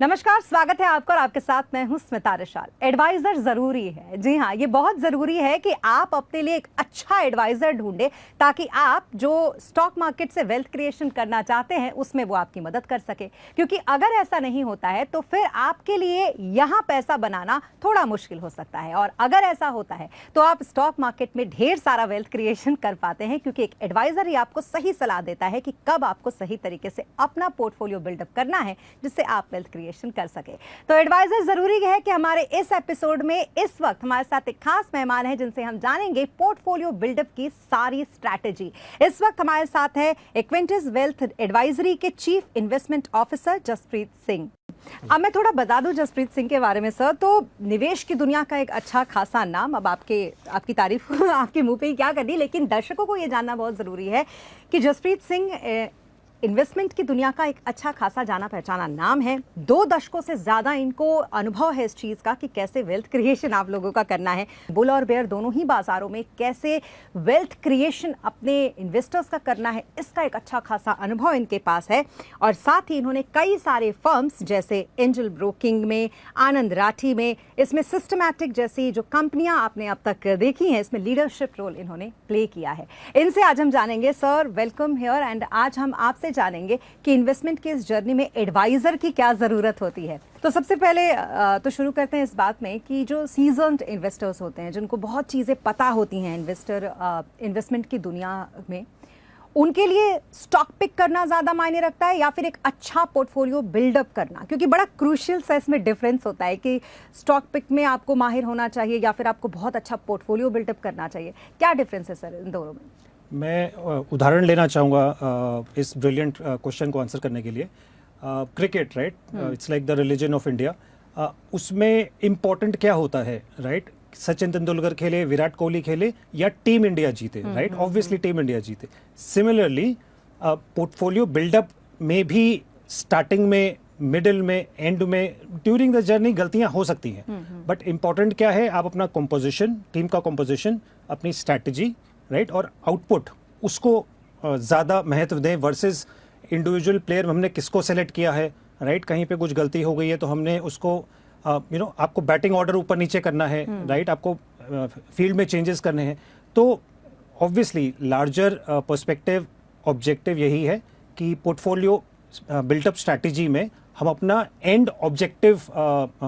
नमस्कार, स्वागत है आपका और आपके साथ मैं हूं स्मिता रिशाल। एडवाइजर जरूरी है, जी हाँ, ये बहुत जरूरी है कि आप अपने लिए एक अच्छा एडवाइजर ढूंढे ताकि आप जो स्टॉक मार्केट से वेल्थ क्रिएशन करना चाहते हैं उसमें वो आपकी मदद कर सके। क्योंकि अगर ऐसा नहीं होता है तो फिर आपके लिए यहाँ पैसा बनाना थोड़ा मुश्किल हो सकता है, और अगर ऐसा होता है तो आप स्टॉक मार्केट में ढेर सारा वेल्थ क्रिएशन कर पाते हैं, क्योंकि एक एडवाइजर ही आपको सही सलाह देता है कि कब आपको सही तरीके से अपना पोर्टफोलियो बिल्डअप करना है जिससे आप वेल्थ कर सके। तो एडवाइजर जरूरी है कि हमारे इस एपिसोड में इस वक्त हमारे साथ एक खास मेहमान है जिनसे हम जानेंगे पोर्टफोलियो बिल्डअप की सारी स्ट्रैटेजी। इस वक्त हमारे साथ है इक्विंटिस वेल्थ एडवाइजरी के chief investment officer Jaspreet Singh. अब मैं थोड़ा बता दूं जसप्रीत सिंह के बारे में सर, तो निवेश की दुनिया का एक अच्छा खासा नाम। अब आपकी तारीफ आपके मुंह पे ही क्या करनी, लेकिन दर्शकों को यह जानना बहुत जरूरी है कि जसप्रीत सिंह इन्वेस्टमेंट की दुनिया का एक अच्छा खासा जाना पहचाना नाम है। 2 दशकों से ज्यादा इनको अनुभव है इस चीज का कि कैसे वेल्थ क्रिएशन आप लोगों का करना है। बुल और बेयर दोनों ही बाजारों में कैसे वेल्थ क्रिएशन अपने इन्वेस्टर्स का करना है, इसका एक अच्छा खासा अनुभव इनके पास है। और साथ ही इन्होंने कई सारे फर्म्स जैसे एंजल ब्रोकिंग में, आनंद राठी में, इसमें सिस्टमैटिक जैसी जो कंपनियां आपने अब तक देखी हैं, इसमें लीडरशिप रोल इन्होंने प्ले किया है। इनसे आज हम जानेंगे। Sir welcome here. एंड आज हम आपसे जानेंगे कि इन्वेस्टमेंट की इस जर्नी में एडवाइजर की क्या जरूरत होती है। तो सबसे पहले तो शुरू करते हैं इस बात में कि जो सीजन्ड इन्वेस्टर्स होते हैं, जिनको बहुत चीजें पता होती हैं इन्वेस्टमेंट की दुनिया में, उनके लिए स्टॉक पिक करना ज्यादा मायने रखता है या फिर एक अच्छा पोर्टफोलियो बिल्डअप करना? क्योंकि बड़ा क्रूशियल सा इसमें डिफरेंस होता है कि स्टॉक पिक में आपको माहिर होना चाहिए या फिर आपको बहुत अच्छा पोर्टफोलियो बिल्डअप करना चाहिए। क्या डिफरेंस है सर इन दोनों में? मैं उदाहरण लेना चाहूँगा इस ब्रिलियंट क्वेश्चन को आंसर करने के लिए। Cricket, right, it's like the religion of India. उसमें इम्पोर्टेंट क्या होता है, राइट? सचिन तेंदुलकर खेले, विराट कोहली खेले या टीम इंडिया जीते, राइट? ऑब्वियसली टीम इंडिया जीते। सिमिलरली पोर्टफोलियो बिल्डअप में भी स्टार्टिंग में, मिडिल में, एंड में, ड्यूरिंग द जर्नी गलतियां हो सकती हैं, बट इम्पॉर्टेंट क्या है, आप अपना कंपोजिशन, टीम का कंपोजिशन, अपनी स्ट्रैटेजी, राइट, और आउटपुट, उसको ज़्यादा महत्व दें वर्सेस इंडिविजुअल प्लेयर हमने किसको सेलेक्ट किया है, राइट? कहीं पे कुछ गलती हो गई है तो हमने उसको आपको बैटिंग ऑर्डर ऊपर नीचे करना है, राइट? आपको फील्ड में चेंजेस करने हैं। तो ऑब्वियसली लार्जर पर्सपेक्टिव ऑब्जेक्टिव यही है कि पोर्टफोलियो बिल्टअप स्ट्रैटेजी में हम अपना एंड ऑब्जेक्टिव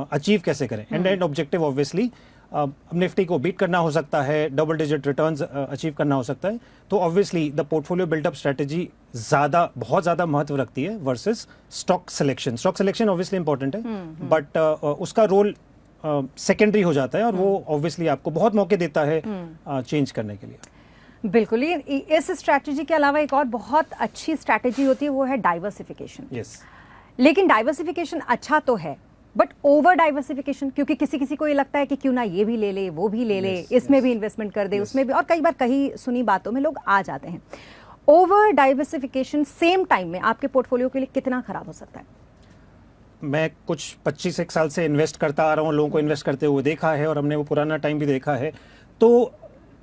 अचीव कैसे करें। एंड ऑब्जेक्टिव ऑब्वियसली निफ्टी को बीट करना हो सकता है, डबल डिजिट रिटर्न्स अचीव करना हो सकता है। तो obviously the portfolio build up strategy बहुत ज़्यादा महत्व रखती है versus stock selection. Stock selection obviously important है, बट उसका रोल सेकेंडरी हो जाता है और वो ऑब्वियसली आपको बहुत मौके देता है चेंज करने के लिए। बिल्कुल। इस स्ट्रैटेजी के अलावा एक और बहुत अच्छी स्ट्रैटेजी होती है, वो है डाइवर्सिफिकेशन। यस, लेकिन डाइवर्सिफिकेशन अच्छा तो है, बट ओवर डाइवर्सिफिकेशन, क्योंकि किसी को ये लगता है कि क्यों ना ये भी ले ले, वो भी ले ले, इसमें भी इन्वेस्टमेंट कर दे, उसमें भी, और कई बार कहीं सुनी बातों में लोग आ जाते हैं। ओवर डाइवर्सिफिकेशन सेम टाइम में आपके पोर्टफोलियो के लिए कितना खराब हो सकता है? मैं कुछ 25 साल से इन्वेस्ट करता आ रहा हूँ, लोगों को इन्वेस्ट करते हुए देखा है और हमने वो पुराना टाइम भी देखा है। तो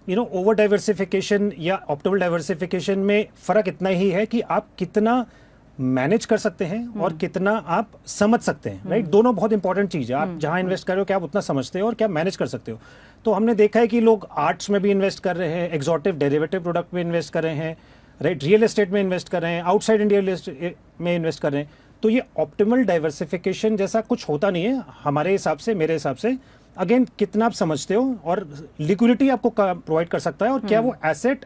ओवर डाइवर्सिफिकेशन या ऑप्टिमल डाइवर्सिफिकेशन में फ़र्क इतना ही है कि आप कितना मैनेज कर सकते हैं और कितना आप समझ सकते हैं, राइट? दोनों बहुत इंपॉर्टेंट चीज़ है। आप जहां इन्वेस्ट कर रहे हो क्या आप उतना समझते हो और क्या मैनेज कर सकते हो। तो हमने देखा है कि लोग आर्ट्स में भी इन्वेस्ट कर रहे हैं, एक्सोटिव डेरिवेटिव प्रोडक्ट में इन्वेस्ट कर रहे हैं, राइट, रियल एस्टेट में इन्वेस्ट कर रहे हैं, आउटसाइड इंडिया में इन्वेस्ट कर रहे हैं। तो ये ऑप्टिमल डाइवर्सिफिकेशन जैसा कुछ होता नहीं है हमारे हिसाब से, मेरे हिसाब से। अगेन, कितना आप समझते हो और लिक्विडिटी आपको प्रोवाइड कर सकता है और क्या वो एसेट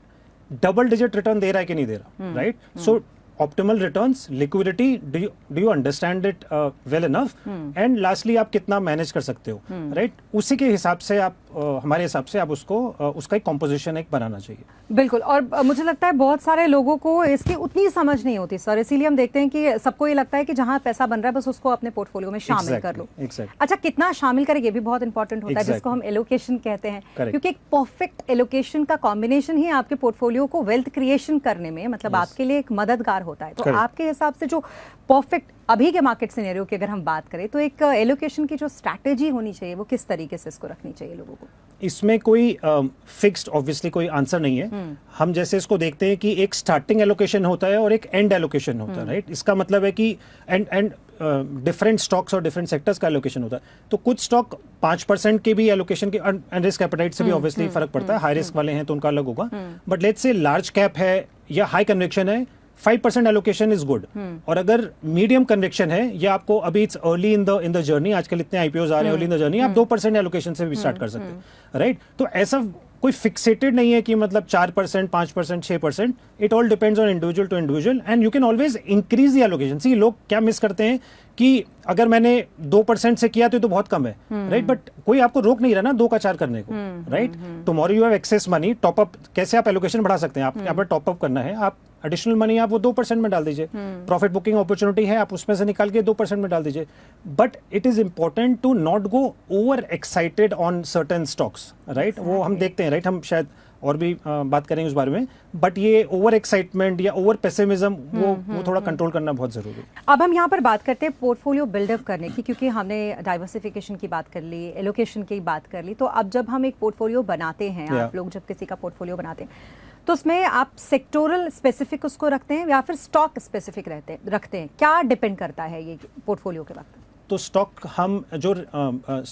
डबल डिजिट रिटर्न दे रहा है कि नहीं दे रहा, right? So optimal returns, liquidity, do you understand it well enough, and lastly आप कितना मैनेज कर सकते हो, राइट? उसी के हिसाब से आप हमारे हिसाब से आप उसका एक कॉम्पोजिशन एक बनाना चाहिए। बिल्कुल। और मुझे लगता है बहुत सारे लोगों को इसकी उतनी समझ नहीं होती सर, इसीलिए हम देखते हैं कि सबको ये लगता है कि जहां पैसा बन रहा है बस उसको अपने पोर्टफोलियो में शामिल कर लो। अच्छा, कितना शामिल करें ये भी बहुत इंपॉर्टेंट होता है, जिसको हम एलोकेशन कहते हैं। क्योंकि एक परफेक्ट एलोकेशन का कॉम्बिनेशन ही आपके पोर्टफोलियो को वेल्थ क्रिएशन करने में, मतलब आपके लिए एक मददगार होता है। तो आपके हिसाब से जो परफेक्ट अभी के मार्केट सिनेरियो की अगर हम बात करें तो एक एलोकेशन की जो स्ट्रैटेजी होनी चाहिए वो किस तरीके से इसको रखनी चाहिए लोगों को? इसमें कोई फिक्स्ड ऑब्वियसली कोई आंसर नहीं है। हम जैसे इसको देखते हैं कि एक स्टार्टिंग एलोकेशन होता है और एक एंड एलोकेशन होता है, राइट? इसका मतलब है कि एंड डिफरेंट स्टॉक्स और डिफरेंट सेक्टर्स का एलोकेशन होता है, तो कुछ स्टॉक 5% के भी एलोकेशन के एंड रिस्क एपेटाइट से भी ऑब्वियसली फर्क पड़ता है, हाई रिस्क वाले हैं तो उनका अलग होगा, but let's say large cap है या हाई कन्विक्शन है, 5% एलोकेशन इज गुड। और अगर मीडियम कन्विक्शन है या आपको अभी it's early in the journey, आजकल इतने आईपीओज आ रहे हैं अर्ली इन द जर्नी, आप 2% एलोकेशन से भी स्टार्ट कर सकते हैं, राइट? तो ऐसा कोई फिक्सेटेड नहीं है कि मतलब 4%, 5%, 6%, it all depends on individual to individual and you can always increase the allocation. See, लोग क्या मिस करते हैं कि अगर मैंने 2% से किया तो ये तो बहुत कम है, राइट? बट कोई आपको रोक नहीं रहा ना 2 का 4 करने को, right? Tomorrow you have excess money, top up कैसे आप एलोकेशन बढ़ा सकते हैं? आप यहाँ पर टॉप अप करना है, आप एडिशनल मनी आप वो 2% में डाल दीजिए, प्रॉफिट बुकिंग अपॉर्चुनिटी है आप उसमें से निकाल के 2% में डाल दीजिए, but it is important to not go over excited on certain stocks, right? वो हम देखते हैं, राइट? हम शायद और भी बात करेंगे उस बारे में, बट ये ओवर एक्साइटमेंट या ओवर पेसिमिज्म वो थोड़ा कंट्रोल करना बहुत जरूरी है। अब हम यहाँ पर बात करते हैं पोर्टफोलियो बिल्डअप करने की, क्योंकि हमने डाइवर्सिफिकेशन की बात कर ली, एलोकेशन की बात कर ली, तो अब जब हम एक पोर्टफोलियो बनाते हैं, आप लोग जब किसी का पोर्टफोलियो बनाते हैं तो उसमें आप सेक्टोरल स्पेसिफिक उसको रखते हैं या फिर स्टॉक स्पेसिफिक रखते हैं? क्या डिपेंड करता है ये पोर्टफोलियो के वक्त? तो स्टॉक हम जो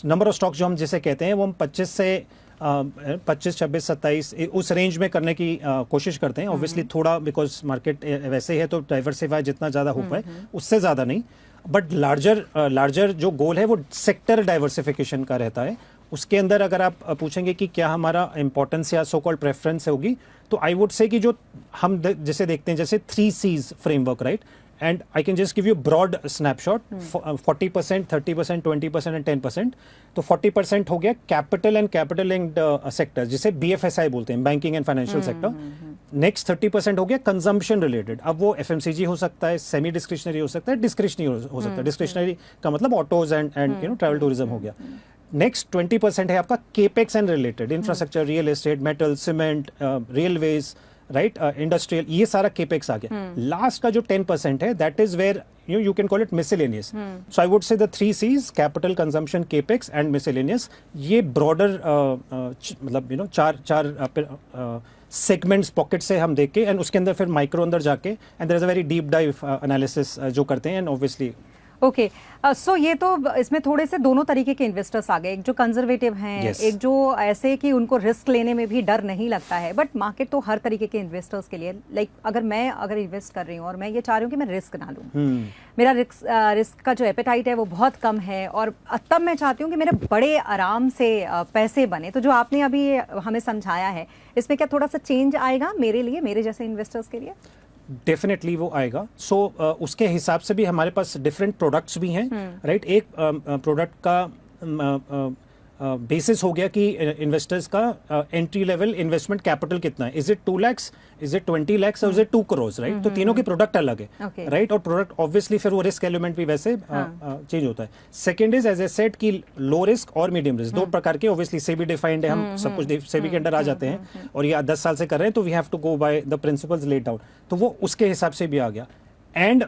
नंबर ऑफ स्टॉक जो हम जिसे कहते हैं वो हम 25 से 25, 26, 27 उस रेंज में करने की कोशिश करते हैं। ऑब्वियसली थोड़ा बिकॉज मार्केट वैसे है तो डाइवर्सिफाई जितना ज़्यादा हो पाए उससे ज़्यादा नहीं, बट लार्जर जो गोल है वो सेक्टर डाइवर्सिफिकेशन का रहता है। उसके अंदर अगर आप पूछेंगे कि क्या हमारा इंपॉर्टेंस या सो कॉल्ड प्रेफरेंस होगी, तो आई वुड से कि जो हम जैसे देखते हैं जैसे 3 C's framework, right? And I can just give you broad snapshot, 40%, 30%, 20% and 10%। तो 40% हो गया capital and capital linked sector, जिसे BFSI बोलते हैं, banking and financial sector. Next 30% हो गया कंजम्पशन रिलेटेड, अब वो FMCG हो सकता है, सेमी डिस्क्रिशनरी हो सकता है, डिस्क्रिशनरी हो सकता है। डिस्क्रिशनरी का मतलब ऑटोज एंड ट्रैवल टूरिज्म हो गया। नेक्स्ट 20% है आपका capex and related, infrastructure, real estate, metal, cement, railways, right, industrial, ये सारा केपेक्स आ गया। लास्ट का जो 10% है that is where you can call it miscellaneous. So I would say the 3 C's, capital, consumption, capex and miscellaneous, ये broader मतलब चार segments pocket से हम देख के एंड उसके अंदर फिर माइक्रो अंदर जाके and there is a very deep dive analysis जो करते हैं एंड ऑब्वियसली ओके। सो ये तो इसमें थोड़े से दोनों तरीके के इन्वेस्टर्स आ गए, एक जो कंजर्वेटिव हैं, Yes. एक जो ऐसे कि उनको रिस्क लेने में भी डर नहीं लगता है, बट मार्केट तो हर तरीके के इन्वेस्टर्स के लिए, लाइक अगर इन्वेस्ट कर रही हूँ और मैं ये चाह रही हूँ कि मैं रिस्क ना लूँ, मेरा रिस्क का जो एपेटाइट है वो बहुत कम है और तब मैं चाहती हूँ कि मेरे बड़े आराम से पैसे बने, तो जो आपने अभी हमें समझाया है इसमें क्या थोड़ा सा चेंज आएगा मेरे लिए, मेरे जैसे इन्वेस्टर्स के लिए? डेफिनेटली वो आएगा। सो उसके हिसाब से भी हमारे पास डिफरेंट प्रोडक्ट्स भी हैं, राइट? एक प्रोडक्ट का बेसिस हो गया कि इन्वेस्टर्स का एंट्री लेवल इन्वेस्टमेंट कैपिटल कितना है, is it 2 lakh, is it 20 lakh और इज इट 2 करोड़, राइट? तो तीनों के प्रोडक्ट अलग है, राइट? और प्रोडक्ट ऑब्वियसली फिर वो रिस्क एलिमेंट भी वैसे चेंज होता है। Second is as a set की लो रिस्क और मीडियम रिस्क, 2 प्रकार के ऑब्वियसली सेबी डिफाइंड है, हम सब कुछ सेबी के अंडर आ जाते हैं और ये 10 साल से कर रहे हैं, तो we have to go by the principles laid down, तो वो उसके हिसाब से भी आ गया। And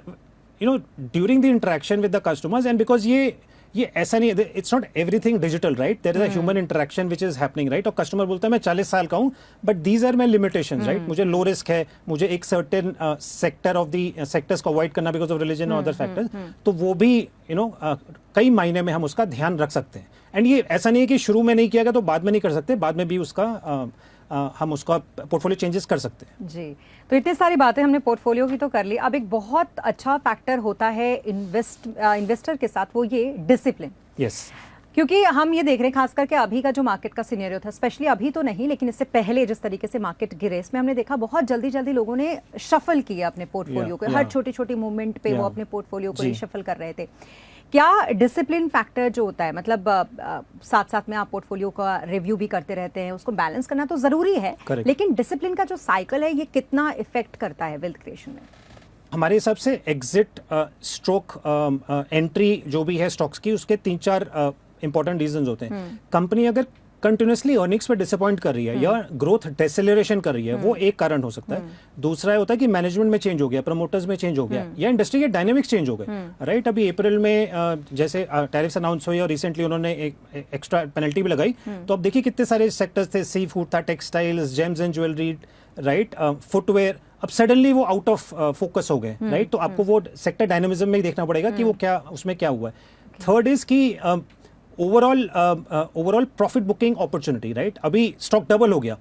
during the interaction with the customers, and because ये ऐसा नहीं है, it's not everything digital, right? There is a human interaction which is happening, right? और कस्टमर बोलता है मैं 40 साल का हूं but these are my limitations, right? मुझे लो रिस्क है, मुझे एक certain sector of the sectors को अवॉइड करना बिकॉज ऑफ रिलीजन और अदर फैक्टर्स, तो वो भी कई महीने में हम उसका ध्यान रख सकते हैं। एंड ये ऐसा नहीं है कि शुरू में नहीं किया गया तो बाद में नहीं कर सकते, बाद में भी उसका हम उसका पोर्टफोलियो चेंजेस कर सकते हैं। जी, तो इतनी सारी बातें हमने पोर्टफोलियो की तो कर ली। अब एक बहुत अच्छा फैक्टर होता है इन्वेस्टर के साथ, वो ये डिसिप्लिन। यस, क्योंकि हम ये देख रहे हैं खास करके अभी का जो मार्केट का सिनेरियो था, स्पेशली अभी तो नहीं लेकिन इससे पहले जिस तरीके से मार्केट गिरे, इसमें हमने देखा बहुत जल्दी जल्दी लोगों ने शफल किया अपने पोर्टफोलियो को, हर छोटी छोटी मूवमेंट पे वो अपने पोर्टफोलियो को रिशफल कर रहे थे। क्या डिसिप्लिन फैक्टर जो होता है, मतलब साथ साथ में आप पोर्टफोलियो का रिव्यू भी करते रहते हैं, उसको बैलेंस करना तो जरूरी है, लेकिन डिसिप्लिन का जो साइकिल है ये कितना इफेक्ट करता है वेल्थ क्रिएशन में? हमारे हिसाब से एग्जिट स्ट्रोक एंट्री जो भी है स्टॉक्स की, उसके 3-4 इंपॉर्टेंट रीजंस होते हैं। कंपनी अगर कंटिन्यूसली अर्निंग्स पे डिसअपॉइंट कर रही है या ग्रोथ डेसेलरेशन कर रही है, वो एक कारण हो सकता है। दूसरा होता है कि मैनेजमेंट में चेंज हो गया, प्रमोटर्स में चेंज हो गया, या इंडस्ट्री के डायनेमिक्स चेंज हो गए, राइट? अभी अप्रैल में जैसे टैरिफ्स अनाउंस हुए और रिसेंटली उन्होंने एक एक्स्ट्रा पेनल्टी भी लगाई, तो अब देखिए कितने सारे सेक्टर्स थे, सी फूड था, textiles, James and jewellery, right, footwear, अब सडनली वो आउट ऑफ फोकस हो गए, राइट? तो आपको वो सेक्टर डायनामिज्म में ही देखना पड़ेगा कि वो क्या, उसमें क्या हुआ है। थर्ड इज कि overall profit booking opportunity, right? अभी स्टॉक डबल हो गया,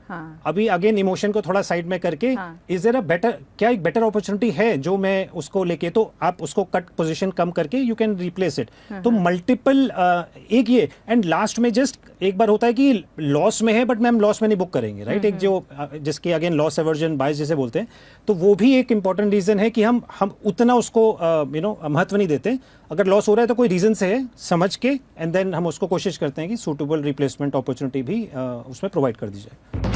अभी अगेन इमोशन को थोड़ा साइड में करके इज देयर अ बेटर, क्या एक बेटर अपॉर्चुनिटी है जो मैं उसको लेके, तो आप उसको कट पोजीशन कम करके यू कैन रिप्लेस इट। तो मल्टीपल एक ये, एंड लास्ट में जस्ट एक बार होता है कि लॉस में है बट मैम लॉस में नहीं बुक करेंगे, राइट? एक जो जिसके अगेन लॉस एवर्जन बायस जिसे बोलते हैं, तो वो भी एक इंपॉर्टेंट रीजन है कि हम उतना उसको महत्व नहीं देते। अगर लॉस हो रहा है तो कोई रीजन से है, समझ के एंड देन हम उसको कोशिश करते हैं कि सूटेबल रिप्लेसमेंट अपॉर्चुनिटी भी उसमें प्रोवाइड कर दी जाए।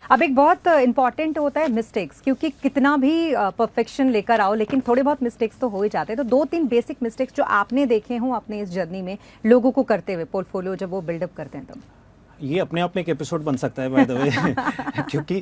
अब एक बहुत इंपॉर्टेंट होता है मिस्टेक्स, क्योंकि कितना भी परफेक्शन लेकर आओ लेकिन थोड़े बहुत मिस्टेक्स तो हो ही जाते हैं। तो 2-3 बेसिक मिस्टेक्स जो आपने देखे हों अपने इस जर्नी में लोगों को करते हुए पोर्टफोलियो जब वो बिल्डअप करते हैं, तब ये अपने आप में एक एपिसोड बन सकता है बाय द वे क्योंकि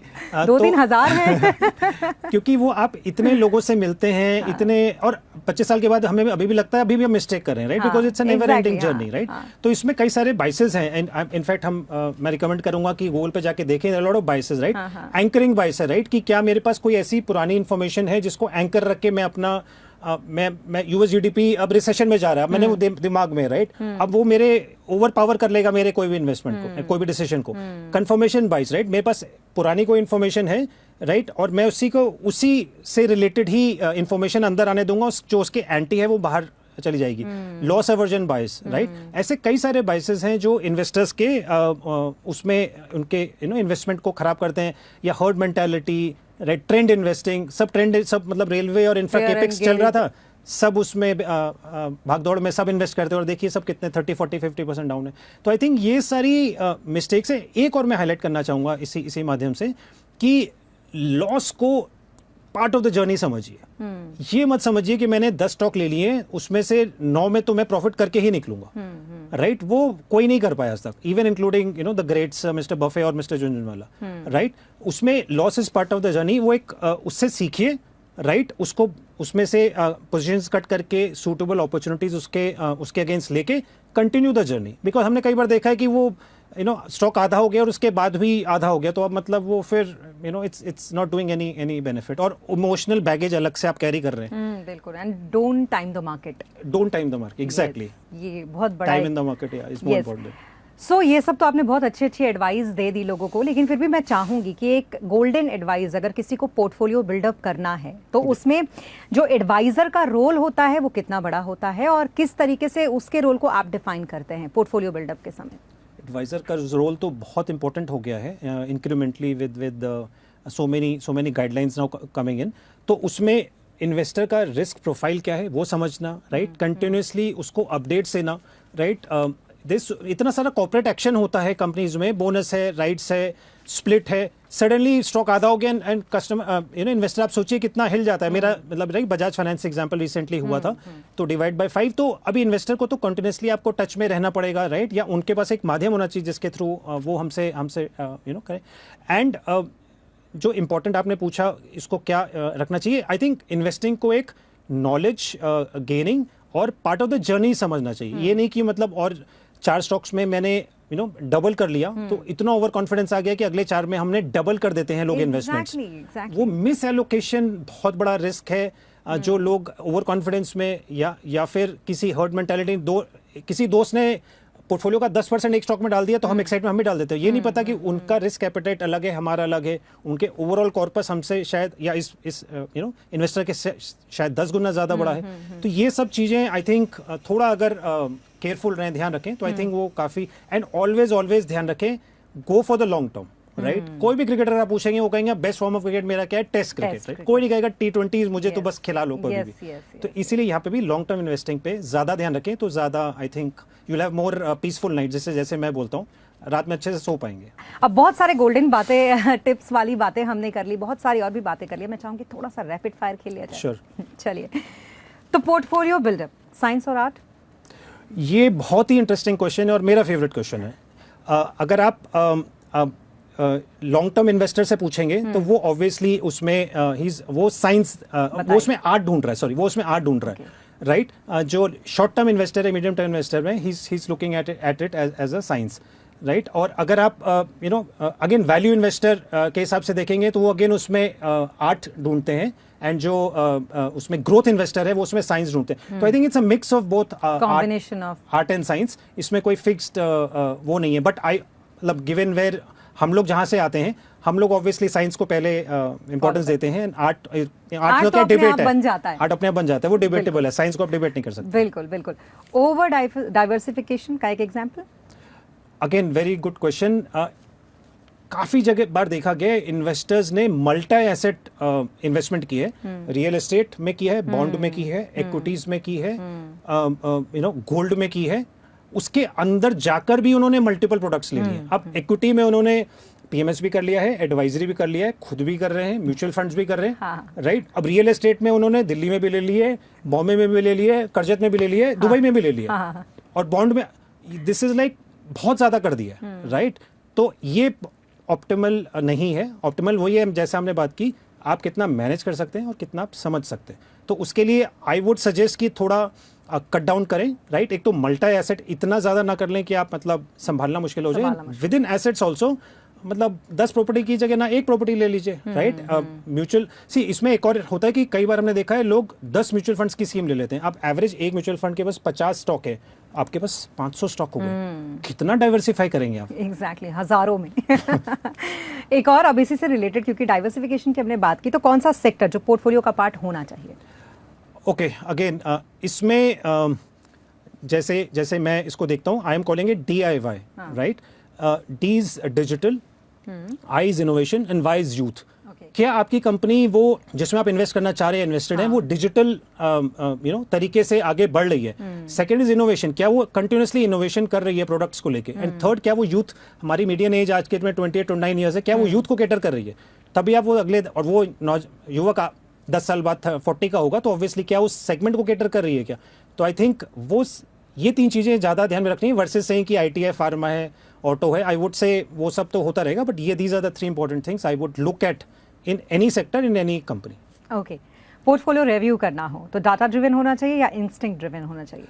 2-3 हज़ार है क्योंकि वो आप इतने लोगों से मिलते हैं, इतने, और 25 साल के बाद हमें अभी भी लगता है अभी भी हम मिस्टेक कर रहे हैं, right? Because it's a never ending journey, right? तो इसमें कई सारे बाइसेस हैं, एंड इनफैक्ट मैं रिकमेंड करूंगा कि गूगल पे जाके देखें, lot of biases, right? Anchoring बाइस है, राइट? कि क्या मेरे पास कोई ऐसी पुरानी इन्फॉर्मेशन है जिसको एंकर रख के मैं अपना मैं यूएस जीडीपी अब रिसेशन में जा रहा है, मैंने वो दिमाग में, राइट? अब वो मेरे ओवर पावर कर लेगा मेरे कोई भी इन्वेस्टमेंट को, कोई भी डिसीजन को। कंफर्मेशन बाइस, राइट? मेरे पास पुरानी कोई इन्फॉर्मेशन है, राइट? और मैं उसी से रिलेटेड ही इन्फॉर्मेशन अंदर आने दूंगा, जो उसके एंटी है वो बाहर चली जाएगी। लॉस एवर्जन बाइस, राइट? ऐसे कई सारे बाइसेस हैं जो इन्वेस्टर्स के उसमें उनके इन्वेस्टमेंट को खराब करते हैं, या herd mentality, right? Trend investing, सब मतलब रेलवे और इंफ्रा कैपेक्स चल रहा था, सब उसमें भागदौड़ में सब इन्वेस्ट करते हैं, और देखिए सब कितने 30-40-50% डाउन है। तो आई थिंक ये सारी मिस्टेक्स है। एक और मैं हाईलाइट करना चाहूंगा इसी माध्यम से कि लॉस को पार्ट ऑफ द जर्नी समझिए। ये मत समझिए कि मैंने 10 स्टॉक ले लिए, उसमें से 9 में तो मैं प्रॉफिट करके ही निकलूंगा, राइट? वो कोई नहीं कर पाया आज तक, even including the greats mister Buffett और मिस्टर झुनझुनवाला, राइट? उसमें loss is part of the journey. वो एक उससे सीखिए, राइट? उसको उसमें से पोजीशंस कट करके सूटेबल अपॉर्चुनिटीज उसके अगेंस्ट लेके कंटिन्यू द जर्नी। बिकॉज हमने कई बार देखा है कि वो स्टॉक आधा हो गया और उसके बाद भी आधा हो गया, तो अब मतलब वो फिर it's not doing any benefit, और इमोशनल बैगेज अलग से आप कैरी कर रहे हैं। बिल्कुल। And don't time the market, exactly. ये बहुत बड़ा time in the market is more important. So ये सब तो आपने बहुत अच्छी एडवाइस दे दी लोगों को, लेकिन फिर भी मैं चाहूंगी कि एक गोल्डन एडवाइस अगर किसी को पोर्टफोलियो बिल्डअप करना है तो उसमें जो एडवाइजर का रोल होता है वो कितना बड़ा होता है, और किस तरीके से उसके रोल को आप डिफाइन करते हैं पोर्टफोलियो बिल्डअप के समय? एडवाइजर का रोल तो बहुत इंपॉर्टेंट हो गया है incrementally with so many guidelines now coming in. तो उसमें इन्वेस्टर का रिस्क प्रोफाइल क्या है वो समझना, राइट? कंटिन्यूसली उसको अपडेट्स देना, राइट? इतना सारा कॉर्पोरेट एक्शन होता है कंपनीज में, बोनस है, राइट्स है, स्प्लिट है, सडनली स्टॉक आधा हो गया एंड कस्टमर इन्वेस्टर, आप सोचिए कितना हिल जाता है। मेरा मतलब right, Bajaj finance example recently हुआ था, तो डिवाइड बाय 5, तो अभी इन्वेस्टर को तो कंटिन्यूसली आपको टच में रहना पड़ेगा, राइट? या उनके पास एक माध्यम होना चाहिए जिसके थ्रू वो हमसे करें। एंड जो इम्पोर्टेंट आपने पूछा इसको क्या रखना चाहिए, आई थिंक इन्वेस्टिंग को एक नॉलेज गेनिंग और पार्ट ऑफ द जर्नी समझना चाहिए। ये नहीं कि मतलब और 4 स्टॉक्स में मैंने डबल कर लिया तो इतना ओवर कॉन्फिडेंस आ गया कि अगले 4 में हमने डबल कर देते हैं लोग इन्वेस्टमेंट्स। वो मिस एलोकेशन बहुत बड़ा रिस्क है। जो लोग ओवर कॉन्फिडेंस में या फिर किसी हर्ड मेंटालिटी, किसी दोस्त ने पोर्टफोलियो का 10% एक स्टॉक में डाल दिया तो हम एक्साइट में हम भी डाल देते हैं। ये नहीं पता कि उनका रिस्क एपेटाइट अलग है, हमारा अलग है, उनके ओवरऑल कॉर्पस हमसे शायद या इस इन्वेस्टर के शायद 10 गुना ज्यादा बड़ा है। तो ये सब चीजें आई थिंक थोड़ा अगर केयरफुल रहें, ध्यान रखें, तो आई थिंक वो काफी। एंड ऑलवेज ध्यान रखें, go for the long term, right? कोई भी क्रिकेटर आप पूछेंगे वो कहेंगे बेस्ट फॉर्म ऑफ क्रिकेट मेरा क्या है, टेस्ट क्रिकेट, राइट? कोई नहीं कहेगा T20 मुझे तो बस खिला लो कभी भी। तो इसीलिए यहाँ पे भी लॉन्ग टर्म इन्वेस्टिंग पे ज्यादा ध्यान रखें, तो ज्यादा I think you will have more peaceful night, जैसे मैं बोलता हूँ, रात में अच्छे से सो पाएंगे। अब बहुत सारे गोल्डन बातें, टिप्स वाली बातें हमने कर ली, बहुत सारी और भी बातें कर ली। मैं चाहूंगी थोड़ा सा रैपिड फायर खेल लिया जाए। श्योर। चलिए, तो पोर्टफोलियो बिल्डअप, साइंस और आर्ट? ये बहुत ही इंटरेस्टिंग क्वेश्चन है और मेरा फेवरेट क्वेश्चन है। अगर आप लॉन्ग टर्म इन्वेस्टर से पूछेंगे तो वो ऑब्वियसली उसमें वो साइंस वो उसमें आर्ट ढूंढ रहा है, सॉरी वो उसमें आर्ट ढूंढ रहा है, राइट। जो शॉर्ट टर्म इन्वेस्टर है, मीडियम टर्म इन्वेस्टर में ही is looking at it as a science, right. और अगर आप अगेन वैल्यू इन्वेस्टर के हिसाब से देखेंगे तो वो अगेन उसमें आर्ट ढूंढते हैं, एंड जो उसमें ग्रोथ इन्वेस्टर है वो उसमें साइंस ढूंढते हैं। तो I think it's a mix of both combination of art and science. इसमें कोई फिक्स्ड वो नहीं है, बट मतलब गिवन वेयर हम लोग जहाँ से आते हैं, हम लोग ऑब्वियसली साइंस को पहले इंपॉर्टेंस देते हैं। आर्ट तो क्या डिबेट है, बन जाता है, आर्ट अपने आप बन जाता है, वो डिबेटेबल है, साइंस को आप डिबेट नहीं कर सकते। बिल्कुल बिल्कुल। ओवर डाइवर्सिफिकेशन का एक example. Again very good question. काफी जगह बार देखा गया इन्वेस्टर्स ने मल्टी एसेट इन्वेस्टमेंट की है, रियल एस्टेट में की है, बॉन्ड में की है, इक्विटीज में की है, गोल्ड में की है। उसके अंदर जाकर भी उन्होंने मल्टीपल प्रोडक्ट्स ले लिए। अब इक्विटी में उन्होंने पीएमएस भी कर लिया है, एडवाइजरी भी कर लिया है, खुद भी कर रहे हैं, म्यूचुअल फंड्स भी कर रहे हैं, राइट। अब रियल एस्टेट में उन्होंने दिल्ली में भी ले लिए, बॉम्बे में भी ले लिए, करजत में भी ले लिए, दुबई में भी ले लिए, और बॉन्ड में दिस इज लाइक बहुत ज्यादा कर दिया, राइट। तो ये ऑप्टिमल नहीं है। ऑप्टिमल वही है जैसे हमने बात की, आप कितना मैनेज कर सकते हैं और कितना आप समझ सकते हैं। तो उसके लिए आई वुड सजेस्ट कि थोड़ा कट डाउन करें, राइट। एक तो मल्टी एसेट इतना ज़्यादा ना कर लें कि आप मतलब संभालना मुश्किल हो जाए। विद इन एसेट्स ऑल्सो, मतलब 10 प्रॉपर्टी की जगह ना एक प्रॉपर्टी ले लीजिए, राइट। म्यूचुअल इसमें एक और होता है कि कई बार हमने देखा है लोग 10 म्यूचुअल फंड्स की स्कीम ले लेते हैं। आप एवरेज एक म्यूचुअल फंड के पास 50 स्टॉक है, आपके पास 500 स्टॉक हो गए, कितना डाइवर्सिफाई करेंगे आप? एग्जैक्टली हजारों में। एक और अब इसी से रिलेटेड, क्योंकि डाइवर्सिफिकेशन की हमने बात की, तो कौन सा सेक्टर जो पोर्टफोलियो का पार्ट होना चाहिए? ओके, अगेन इसमें जैसे जैसे मैं इसको देखता हूँ, I am calling it DIY, right. D is digital, I is innovation and Y is youth. क्या आपकी कंपनी वो जिसमें आप इन्वेस्ट करना चाह रहे हैं, इन्वेस्टेड है, वो डिजिटल तरीके से आगे बढ़ रही है? सेकंड इज इनोवेशन, क्या वो कंटिन्यूसली इनोवेशन कर रही है प्रोडक्ट्स को लेके? एंड थर्ड, क्या वो यूथ, हमारी मीडियन एज आज के में 28-29 ईयर्स है, क्या वो यूथ को कैटर कर रही है? तभी आप वो अगले, और वो युवक 10 साल बाद 40 का होगा, तो ऑब्वियसली क्या उस सेगमेंट को कैटर कर रही है क्या? तो आई थिंक वो ये 3 चीज़ें ज़्यादा ध्यान में रखनी है वर्सेस से कि ITI, फार्मा है, ऑटो है। आई वुड से वो सब तो होता रहेगा, बट ये these are the 3 important things I would look at in any sector, in any company. Okay, portfolio review करना हो तो डाटा ड्रिवन होना चाहिए या इंस्टिंक्ट ड्रिवन होना चाहिए?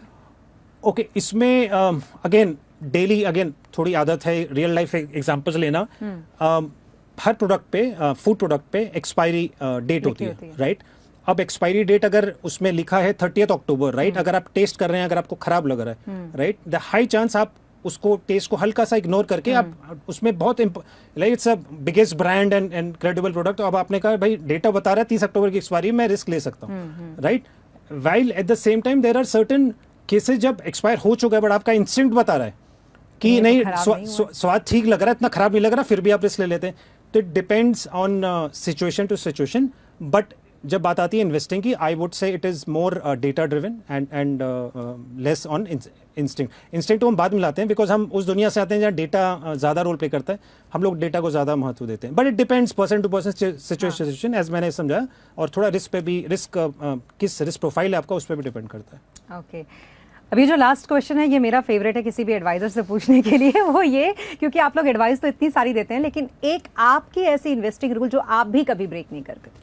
ओके, इसमें अगेन डेली अगेन थोड़ी आदत है रियल लाइफ एग्जांपल्स लेना। हर प्रोडक्ट पे, फूड प्रोडक्ट पे एक्सपायरी डेट होती है, राइट। अब एक्सपायरी डेट अगर उसमें लिखा है 30 अक्टूबर, राइट, अगर आप टेस्ट कर रहे हैं, अगर आपको खराब लग रहा है, राइट, द हाई चांस आप उसको टेस्ट को हल्का सा इग्नोर करके आप उसमें बहुत like it's a biggest brand and credible product, अब आपने कहा भाई डेटा बता रहा है 30 अक्टूबर की एक्सपायरी, मैं रिस्क ले सकता हूँ, right. While at the same time there are certain cases जब एक्सपायर हो चुका है बट आपका इंस्टिंक्ट बता रहा है कि नहीं, स्वाद ठीक लग रहा है, इतना खराब नहीं लग रहा, फिर भी आप रिस्क ले लेते हैं। तो it depends on situation to situation. But जब बात आती है इन्वेस्टिंग की, I would say it is more data driven and less on instinct. Instinct हम बाद में लाते हैं बिकॉज हम उस दुनिया से आते हैं जहाँ डेटा ज़्यादा रोल प्ले करता है, हम लोग डेटा को ज़्यादा महत्व देते हैं। But it depends person to person, situation as मैंने समझा, और थोड़ा रिस्क पे भी, किस रिस्क प्रोफाइल है आपका, उस पर भी डिपेंड करता है। ओके, अभी जो लास्ट क्वेश्चन है ये मेरा फेवरेट है किसी भी एडवाइजर से पूछने के लिए, वो ये, क्योंकि आप लोग एडवाइस तो इतनी सारी देते हैं, लेकिन एक आपकी ऐसी इन्वेस्टिंग रूल जो आप भी कभी ब्रेक नहीं करते।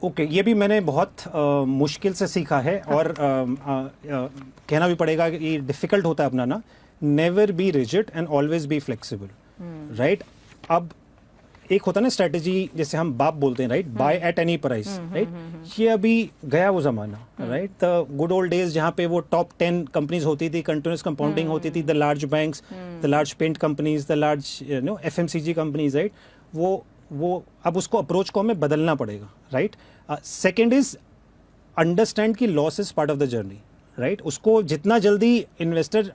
ओके, ये भी मैंने बहुत मुश्किल से सीखा है, और कहना भी पड़ेगा कि ये डिफिकल्ट होता है अपनाना। Never be rigid and always be flexible, right. अब एक होता है ना स्ट्रेटेजी, जैसे हम बाप बोलते हैं, right, by at any price, right. ये अभी गया वो जमाना, right, the good old days जहाँ पे वो टॉप 10 कंपनीज होती थी, कंटिन्यूस कंपाउंडिंग होती थी, the large banks, the large paint companies, the large FMCG companies, right. वो अब उसको अप्रोच को हमें बदलना पड़ेगा, राइट। सेकेंड इज अंडरस्टैंड कि loss is part of the journey, right. उसको जितना जल्दी इन्वेस्टर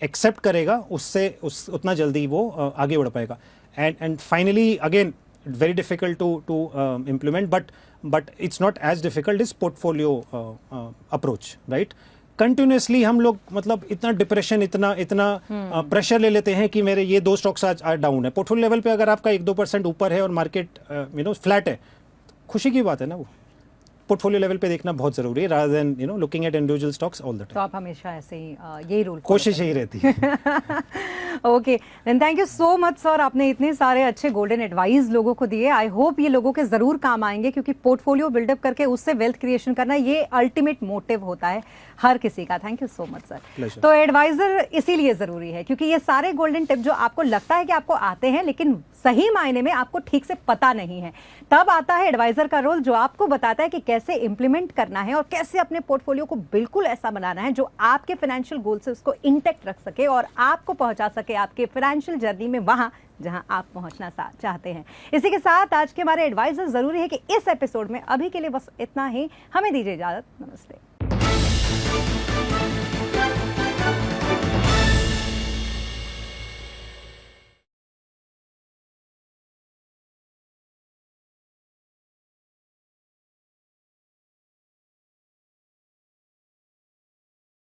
एक्सेप्ट करेगा, उससे उतना जल्दी वो आगे बढ़ पाएगा। And finally again very difficult to implement, but it's not as difficult as portfolio approach, right? Continuously हम लोग मतलब इतना डिप्रेशन, इतना प्रेशर ले लेते हैं कि मेरे ये 2 स्टॉक्स आज डाउन है। पोर्टफोलियो लेवल पे अगर आपका 1-2% ऊपर है और मार्केट फ्लैट है, खुशी की बात है ना वो। पोर्टफोलियो लेवल पे देखना बहुत जरूरी है, rather than you know looking at individual stocks all the तो टाइम। आप हमेशा ऐसे ही यही रूल कोशिश यही रहती है। Okay then thank you so much sir, आपने इतने सारे अच्छे गोल्डन एडवाइस लोगों को दिए। आई होप ये लोगों के जरूर काम आएंगे, क्योंकि पोर्टफोलियो बिल्डअप करके उससे वेल्थ क्रिएशन करना ये अल्टीमेट मोटिव होता है हर किसी का। Thank you so much sir. Pleasure. तो एडवाइजर इसीलिए जरूरी है क्योंकि ये सारे गोल्डन टिप जो आपको लगता है कि आपको आते हैं लेकिन सही मायने में आपको ठीक से पता नहीं है, तब आता है एडवाइजर का रोल, जो आपको बताता है कि कैसे इंप्लीमेंट करना है और कैसे अपने पोर्टफोलियो को बिल्कुल ऐसा बनाना है जो आपके फाइनेंशियल गोल से उसको इंटैक्ट रख सके और आपको पहुंचा सके आपके फाइनेंशियल जर्नी में वहां जहां आप पहुंचना चाहते हैं। इसी के साथ आज के हमारे एडवाइजर जरूरी है कि इस एपिसोड में अभी के लिए बस इतना ही। हमें दीजिए इजाजत। नमस्ते।